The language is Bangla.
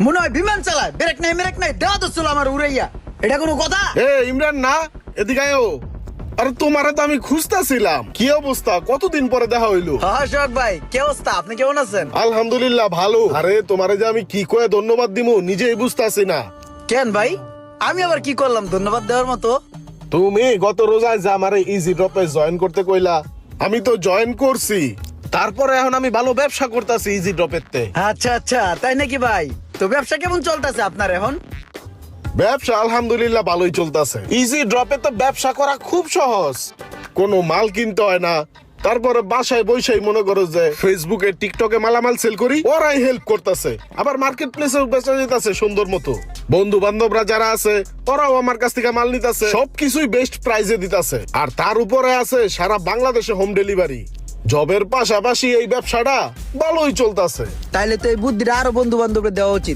মনে হয় বিমান চালায়, ব্রেক নাই দেওয়া তো ছিল আমার উড়াইয়া। এটা কোনো কথা? এ ইমরান না, এদিকে আয়ো। আরে তোমারে তো আমি খুঁজতেছিলাম, কি অবস্থা, কতদিন পরে দেখা হইলো। হ্যাঁ সোহাগ ভাই, কি অবস্থা? আপনি কেমন আছেন? আলহামদুলিল্লাহ ভালো। আরে তোমারে যে আমি কি কয়ে ধন্যবাদ দিমু নিজেই বুঝতাছি না। কেন ভাই, আমি আবার কি করলাম ধন্যবাদ দেওয়ার মতো? তুমি গত রোজায় যে আমারে ইজি ড্রপে জয়েন করতে কইলা, আমি তো জয়েন করছি। তারপরে এখন আমি ভালো ব্যবসা করতেছি ইজি ড্রপেতে। আচ্ছা, তাই নাকি ভাই? তো ব্যবসা কেমন চলতেছে আপনার এখন? ব্যবসা আলহামদুলিল্লাহ ভালোই চলতেছে। ইজি ড্রপে তো ব্যবসা করা খুব সহজ, কোনো মাল কিনতে হয় না। তারপরে বাসায় বসেই মনে করো যে ফেসবুকে টিকটকে মালামাল সেল করি, ওরাই হেল্প করতেছে। আবার মার্কেট প্লেসেও বেচা যেতেছে সুন্দর মতো। বন্ধু বান্ধবরা যারা আছে ওরাও আমার কাছ থেকে মাল নিতেছে, সবকিছুই বেস্ট প্রাইজে দিতেছে। আর তার উপরে আছে সারা বাংলাদেশে হোম ডেলিভারি। জবের পাশাপাশি এই ব্যবসাটা ভালোই চলতেছে। তাইলে তো এই বুদ্ধিটা আরো বন্ধু বান্ধবকে দেওয়া উচিত।